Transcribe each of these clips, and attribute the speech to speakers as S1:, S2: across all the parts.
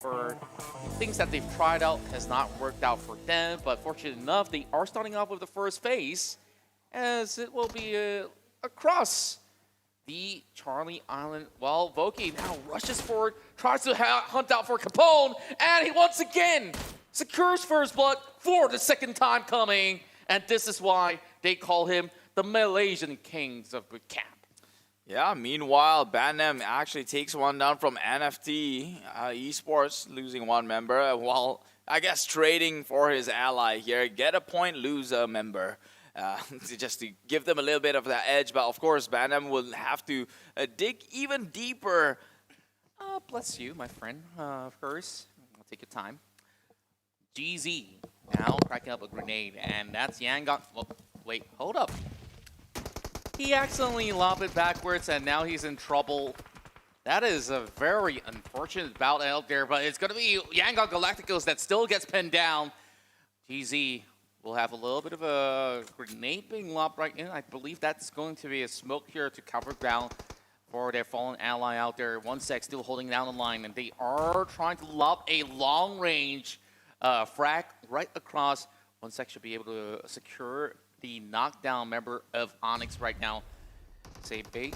S1: for things that they've tried out has not worked out for them, but fortunate enough, they are starting off with the first phase, as it will be across the Charlie Island. Well, Voki now rushes forward, tries to hunt out for Capone, and he once again secures first blood for the second time coming, and this is why they call him the Malaysian Kings of Boot Camp.
S2: Yeah, meanwhile, Bantam actually takes one down from NFT Esports, losing one member, while, I guess, trading for his ally here. Get a point, lose a member, just to give them a little bit of that edge. But, of course, Bantam will have to dig even deeper.
S1: Bless you, my friend. Of course, I'll take your time. GZ now cracking up a grenade, and that's Yangon. Oh, wait, hold up. He accidentally lobbed it backwards, and now he's in trouble. That is a very unfortunate bout out there, but it's going to be Yangon Galacticos that still gets pinned down. GZ will have a little bit of a grenade being lobbed right in. I believe that's going to be a smoke here to cover ground for their fallen ally out there. 1sec still holding down the line, and they are trying to lob a long-range frag right across. 1sec should be able to secure the knockdown member of Onyx right now. Say bait,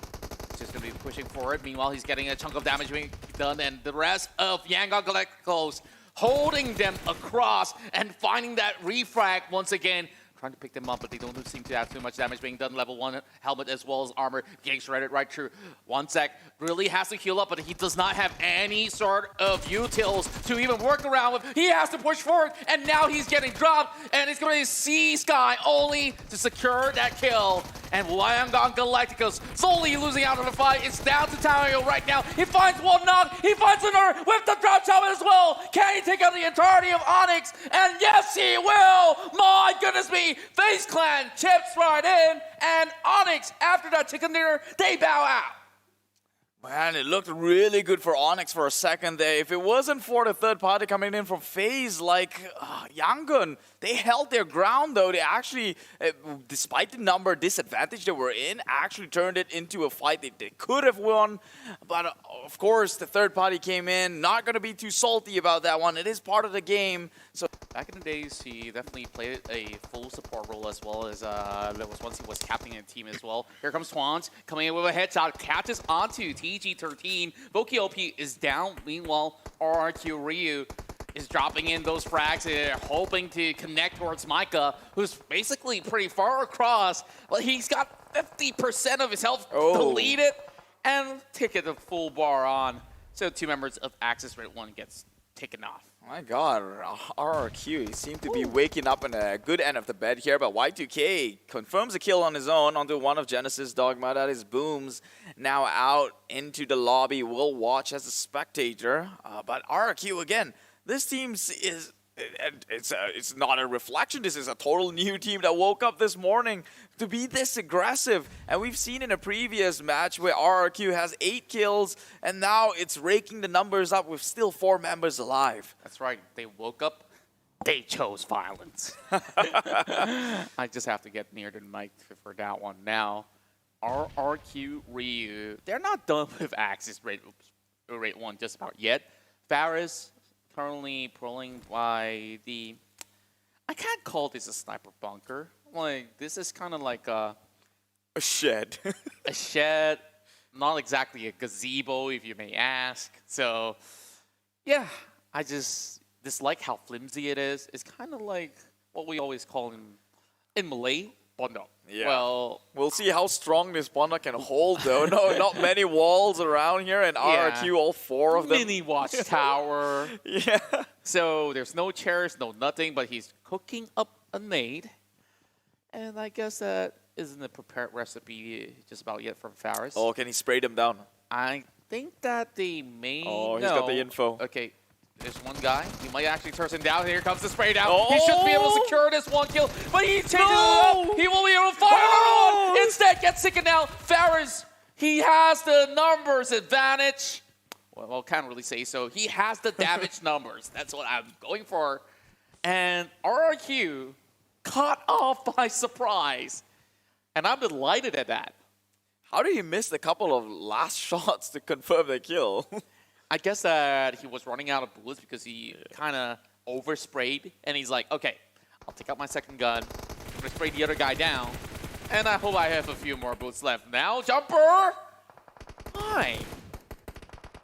S1: just gonna be pushing forward. Meanwhile, he's getting a chunk of damage being done, and the rest of Yangon Galacticos holding them across and finding that refrag once again. Trying to pick them up, but they don't seem to have too much damage being done. Level 1 helmet as well as armor getting shredded right through. 1sec really has to heal up, but he does not have any sort of utils to even work around with. He has to push forward, and now he's getting dropped, and it's going to see Sky only to secure that kill. And Yangon Galacticos slowly losing out of the fight. It's down to TaMyo right now. He finds one knock, he finds another with the drop helmet as well. Can he take out the entirety of Onyx? And yes, he will! My goodness me! FaZe Clan chips right in, and Onyx, after that chicken dinner, they bow out.
S2: Man, it looked really good for Onyx for a second there. If it wasn't for the third party coming in from FaZe, like Yangon, they held their ground though. They actually, despite the number disadvantage they were in, actually turned it into a fight they could have won. But of course, the third party came in, not going to be too salty about that one. It is part of the game. So
S1: back in the days, he definitely played a full support role as well as there was once he was captaining a team as well. Here comes Twans coming in with a headshot, catches onto TG13. Voki OP is down. Meanwhile, RRQ Ryu is dropping in those frags, hoping to connect towards Micah, who's basically pretty far across. But he's got 50% of his health deleted and ticket a full bar on. So 2 members of Axis Red 1 gets taken off.
S2: My God, RRQ, he seemed to be waking up in a good end of the bed here, but Y2K confirms a kill on his own onto one of Genesis Dogma. That is Booms, now out into the lobby. Will watch as a spectator, but RRQ again, this team is... It's not a reflection. This is a total new team that woke up this morning to be this aggressive. And we've seen in a previous match where RRQ has 8 kills, and now it's raking the numbers up with still 4 members alive.
S1: That's right. They woke up. They chose violence. I just have to get near the mic for that one. Now, RRQ Ryu, they're not done with Axis Rate 1 just about yet. Faris currently pulling by the... I can't call this a sniper bunker. Like, this is kind of like a
S2: shed.
S1: A shed. Not exactly a gazebo, if you may ask. So, yeah, I just dislike how flimsy it is. It's kind of like what we always call in Malay, pondok.
S2: Yeah.
S1: Well,
S2: we'll see how strong this pondok can hold, though. No, not many walls around here, and RRQ, all 4 of them.
S1: Mini watchtower.
S2: Yeah.
S1: So there's no chairs, no nothing, but he's cooking up a nade. And I guess that isn't a prepared recipe just about yet from Faris.
S2: Oh, can he spray them down?
S1: I think that they may
S2: he's got the info.
S1: Okay, there's one guy. He might actually turn him down. Here comes the spray down. He should be able to secure this 1 kill, but he changes it up. He will be able to fire on. Instead, gets taken out. Faris, he has the numbers advantage. Well, can't really say so. He has the damage numbers. That's what I'm going for. And RRQ caught off by surprise. And I'm delighted at that.
S2: How did he miss a couple of last shots to confirm the kill?
S1: I guess that he was running out of bullets because he kind of oversprayed, and he's like, okay, I'll take out my second gun, I'm gonna spray the other guy down, and I hope I have a few more bullets left. Now, jumper! Why?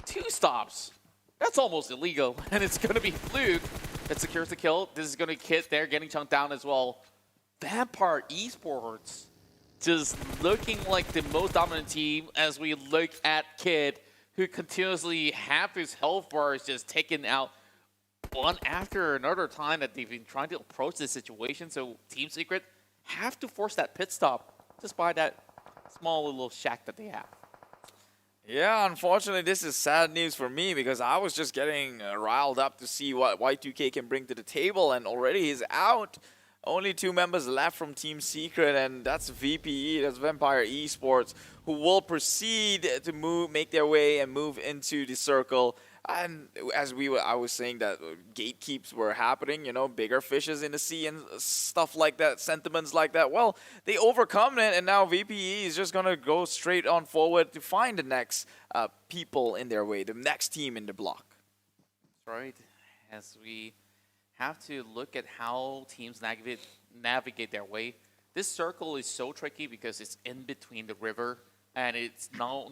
S1: 2 stops. That's almost illegal, and it's gonna be Fluke that secures the kill. This is gonna Kit there, getting chunked down as well. Vampire Esports just looking like the most dominant team as we look at Kid, who continuously have his health bars just taken out one after another time that they've been trying to approach this situation. So Team Secret have to force that pit stop just by that small little shack that they have.
S2: Yeah, unfortunately, this is sad news for me because I was just getting riled up to see what Y2K can bring to the table, and already he's out. Only 2 members left from Team Secret, and that's VPE, that's Vampire Esports, who will proceed to make their way and move into the circle. And as I was saying that gatekeeps were happening, you know, bigger fishes in the sea and stuff like that, sentiments like that. Well, they overcome it, and now VPE is just going to go straight on forward to find the next people in their way, the next team in the block.
S1: That's right. As we have to look at how teams navigate their way. This circle is so tricky because it's in between the river, and it's no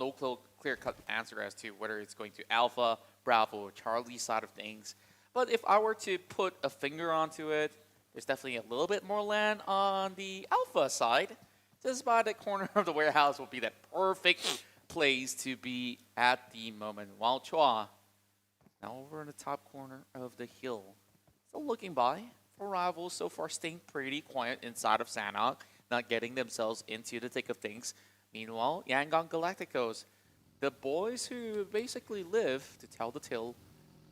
S1: clear-cut answer as to whether it's going to Alpha, Bravo, or Charlie side of things. But if I were to put a finger onto it, there's definitely a little bit more land on the Alpha side. Just by the corner of the warehouse will be that perfect place to be at the moment. While Chua, now over in the top corner of the hill, still looking by for rivals, so far staying pretty quiet inside of Sanhok, not getting themselves into the thick of things. Meanwhile, Yangon Galacticos, the boys who basically live to tell the tale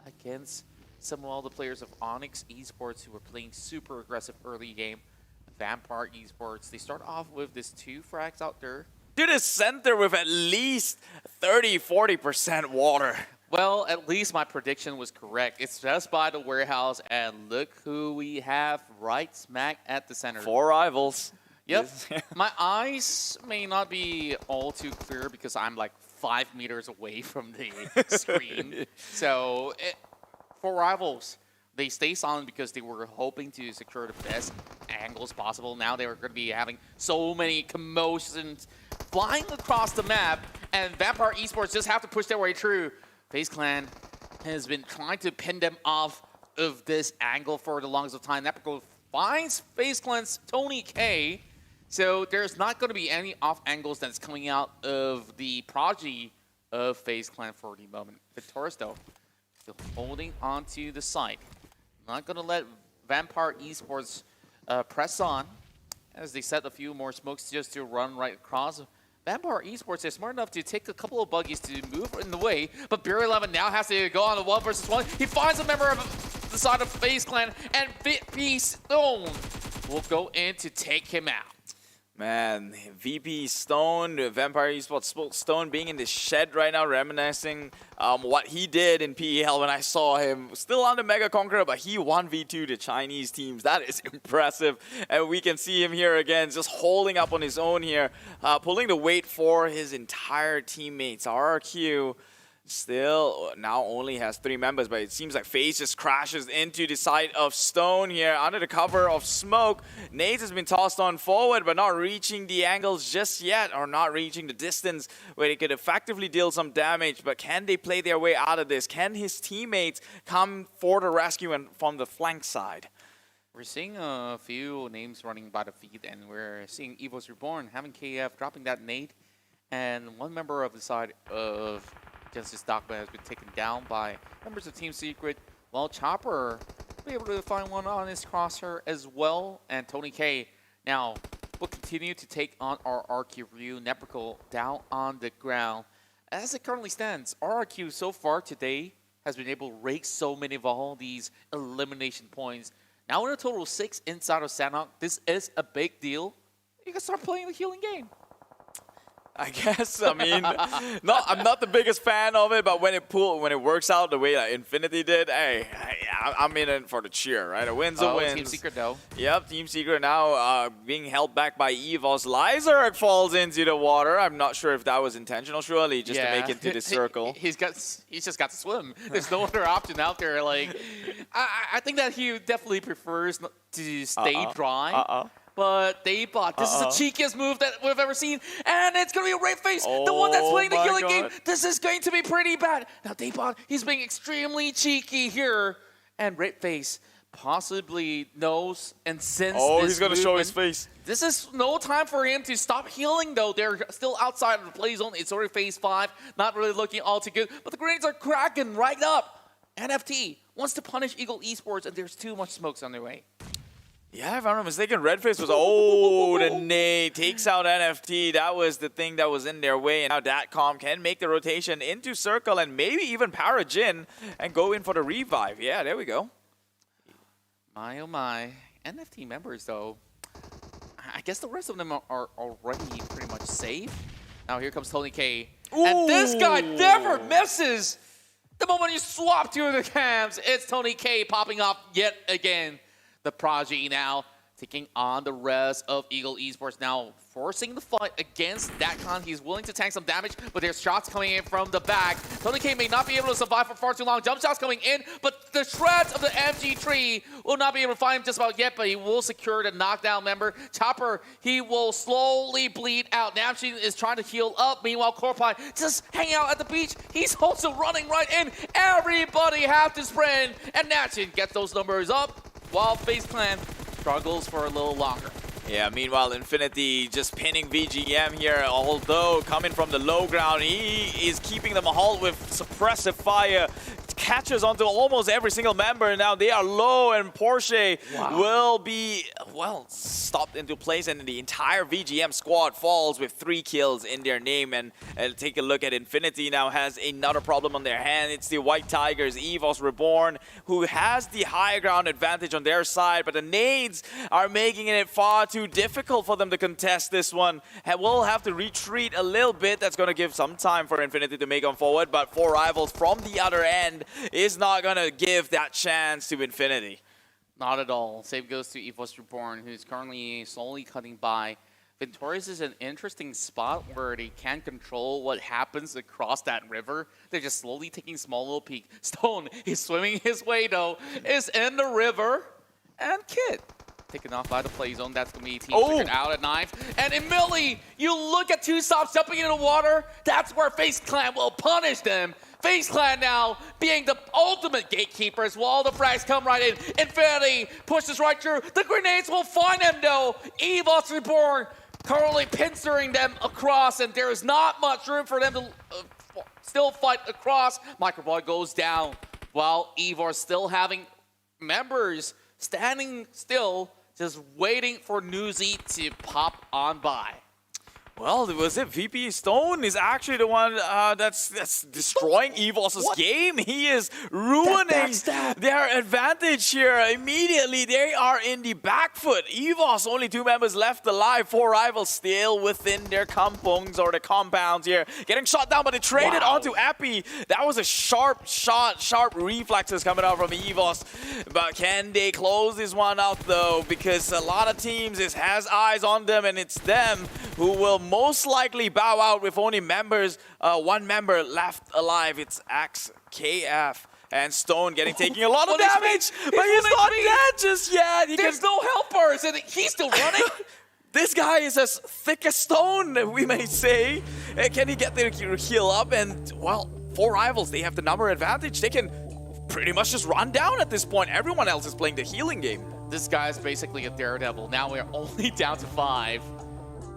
S1: against some of the players of Onyx Esports who were playing super aggressive early game. Vampire Esports, they start off with this 2 frags out there.
S2: To the center with at least 30-40% water.
S1: Well, at least my prediction was correct. It's just by the warehouse, and look who we have right smack at the center.
S2: 4 rivals.
S1: Yep. My eyes may not be all too clear because I'm like 5 meters away from the screen. So, 4 rivals. They stay silent because they were hoping to secure the best angles possible. Now they were going to be having so many commotions flying across the map, and Vampire Esports just have to push their way through. FaZe Clan has been trying to pin them off of this angle for the longest of time. That finds FaZe Clan's Tony K. So there's not going to be any off angles that's coming out of the prodigy of FaZe Clan for the moment. Victorious, though, still holding onto the site. Not going to let Vampire Esports press on as they set a few more smokes just to run right across. Vampire Esports is smart enough to take a couple of buggies to move in the way, but Beer 11 now has to go on a 1 versus 1. He finds a member of the side of FaZe Clan, and VP Stone will go in to take him out.
S2: Man, VP Stone, Vampire Esports Stone being in the shed right now, reminiscing what he did in PEL when I saw him. Still on the Mega Conqueror, but he 1v2 the Chinese teams. That is impressive. And we can see him here again, just holding up on his own here, pulling the weight for his entire teammates. RRQ still now only has 3 members, but it seems like FaZe just crashes into the side of Stone here under the cover of smoke. Nades has been tossed on forward, but not reaching the angles just yet, or not reaching the distance where they could effectively deal some damage. But can they play their way out of this? Can his teammates come for the rescue and from the flank side?
S1: We're seeing a few names running by the feed, and we're seeing EVOS Reborn having KF dropping that nade, and one member of the side of Genesis Dogma has been taken down by members of Team Secret, while Chopper will be able to find one on his crosshair as well. And Tony K now will continue to take on RRQ Ryu. Neprical down on the ground. As it currently stands, RRQ so far today has been able to rake so many of all these elimination points. Now in a total of 6 inside of Sanhok. This is a big deal. You can start playing the healing game.
S2: I guess. I mean, I'm not the biggest fan of it, but when it works out the way that Infinity did, hey, I'm in it for the cheer, right? A win's a win.
S1: Team Secret though.
S2: Yep, Team Secret now being held back by EVOS. Lyzerg falls into the water. I'm not sure if that was intentional, surely, just to make it to the circle.
S1: He's just got to swim. There's no other option out there. Like, I think that he definitely prefers to stay dry. But DayboT, this is the cheekiest move that we've ever seen. And it's going to be a RedFace, the one that's playing the healing game. This is going to be pretty bad. Now DayboT, he's being extremely cheeky here. And RedFace possibly knows and senses
S2: he's going to show his face.
S1: This is no time for him to stop healing, though. They're still outside of the play zone. It's already phase 5. Not really looking all too good. But the grenades are cracking right up. NFT wants to punish EVOS Esports, and there's too much smokes on their way.
S2: Yeah, if I'm not mistaken, RedFace was, the nade takes out NFT. That was the thing that was in their way. And now Datcom can make the rotation into Circle and maybe even Parajin and go in for the revive. Yeah, there we go.
S1: My, oh my. NFT members, though, I guess the rest of them are already pretty much safe. Now here comes TonyK. And this guy never misses. The moment you swap two of the cams, it's TonyK popping off yet again. The Prodigy now taking on the rest of EVOS Esports, now forcing the fight against Datcom. He's willing to tank some damage, but there's shots coming in from the back. TonyK may not be able to survive for far too long. Jump shots coming in, but the shreds of the MG tree will not be able to find him just about yet, but he will secure the knockdown member. Chopper, he will slowly bleed out. Namchi is trying to heal up. Meanwhile, Corpine just hanging out at the beach. He's also running right in. Everybody have to sprint, and Namchi gets those numbers up, while FaZe Clan struggles for a little longer.
S2: Yeah, meanwhile, Infinity just pinning VGM here, although coming from the low ground, he is keeping them halt with suppressive fire. Catches onto almost every single member. Now they are low, and Porsche will be, well, stopped into place, and the entire VGM squad falls with 3 kills in their name. And take a look at Infinity now has another problem on their hand. It's the White Tigers, EVOS Reborn, who has the high ground advantage on their side, but the nades are making it far too difficult for them to contest this one. And we'll have to retreat a little bit. That's going to give some time for Infinity to make on forward, but 4 rivals from the other end is not going to give that chance to Infinity.
S1: Not at all. Save goes to EVOS Reborn, who's currently slowly cutting by. Victorious is an interesting spot where they can't control what happens across that river. They're just slowly taking small little peek. Stone is swimming his way, though, is in the river. And Kid taken off by the play zone. That's going to be Team Secret out at 9. And immediately, you look at 2 stops jumping into the water. That's where FaZe Clan will punish them. FaZe Clan now being the ultimate gatekeepers while the frags come right in. Infinity pushes right through. The grenades will find them, though. EVOS Reborn currently pincering them across, and there is not much room for them to still fight across. Microboy goes down while EVOS still having members standing still, just waiting for Newsy to pop on by.
S2: Well, was it VP Stone is actually the one that's destroying EVOS' game. He is ruining their advantage here. Immediately, they are in the back foot. EVOS, only 2 members left alive. 4 rivals still within their kampungs or the compounds here. Getting shot down, but they traded onto Appy. That was a sharp shot, sharp reflexes coming out from EVOS. But can they close this one out, though? Because a lot of teams has eyes on them, and it's them who will most likely bow out with only members, 1 member left alive. It's KF. And Stone taking a lot of damage, but he's not dead just yet.
S1: There's no helpers, and he's still running.
S2: This guy is as thick as stone, we may say. Can he get the heal up? And, well, 4 rivals, they have the number advantage. They can pretty much just run down at this point. Everyone else is playing the healing game.
S1: This guy's basically a daredevil. Now we're only down to 5.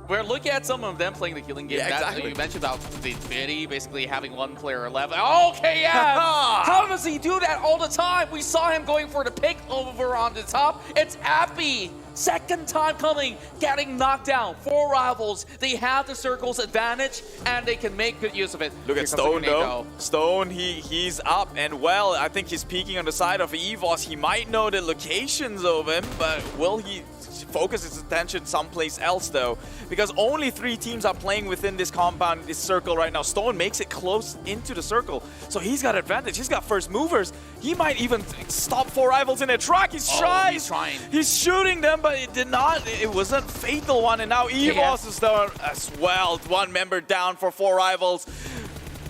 S1: We're looking at some of them playing the healing game.
S2: Yeah, exactly.
S1: You mentioned about the Infinity basically having 1 player left. Okay, yeah. How does he do that all the time? We saw him going for the pick over on the top. It's Appy Second time coming, getting knocked down. 4 rivals. They have the circle's advantage, and they can make good use of it.
S2: Look
S1: Here
S2: at
S1: comes the
S2: Stone
S1: grenade,
S2: though. Stone, he's up and well. I think he's peeking on the side of EVOS. He might know the locations of him, but will he focus his attention someplace else though? Because only 3 teams are playing within this compound, this circle right now. Stone makes it close into the circle, so he's got advantage. He's got first movers. He might even stop 4 rivals in their track. He's trying. He's shooting them, but it did not. It was a fatal one, and now EVOS is there as well. 1 member down for 4 rivals.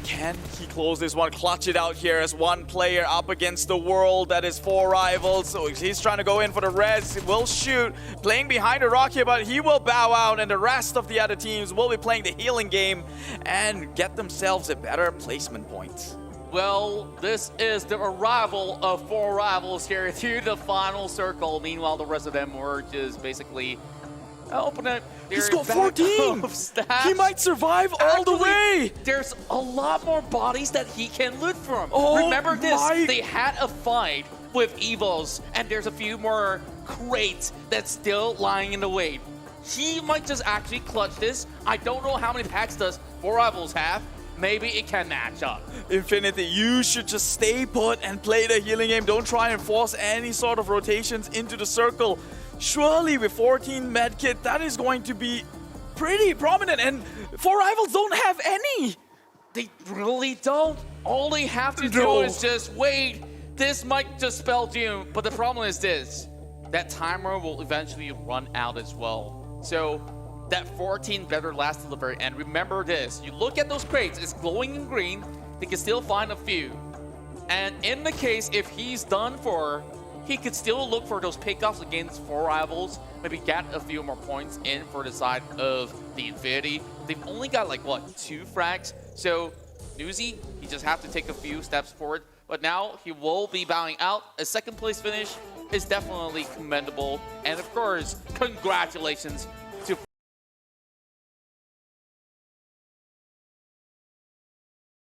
S2: Can he close this one, clutch it out here as 1 player up against the world that is 4 rivals? So he's trying to go in for the res, he will shoot, playing behind the rock here, but he will bow out, and the rest of the other teams will be playing the healing game and get themselves a better placement point.
S1: Well, this is the arrival of 4 rivals here to the final circle. Meanwhile, the rest of them were just basically open it.
S2: He's got 14! He might survive all the way!
S1: There's a lot more bodies that he can loot from.
S2: Oh,
S1: remember this, they had a fight with EVOS, and there's a few more crates that's still lying in the way. He might just actually clutch this. I don't know how many packs does 4 rivals have. Maybe it can match up.
S2: Infinity, you should just stay put and play the healing game. Don't try and force any sort of rotations into the circle. Surely with 14 medkit, that is going to be pretty prominent, and 4 rivals don't have any.
S1: They really don't. All they have to do is just wait. This might just spell doom, but the problem is this. That timer will eventually run out as well. So that 14 better last till the very end. Remember this. You look at those crates, it's glowing in green. They can still find a few. And in the case, if he's done for, he could still look for those pickoffs against 4 rivals, maybe get a few more points in for the side of the Infinity. They've only got like, what, 2 frags? So Newsy, he just have to take a few steps forward. But now he will be bowing out. A 2nd place finish is definitely commendable. And of course, congratulations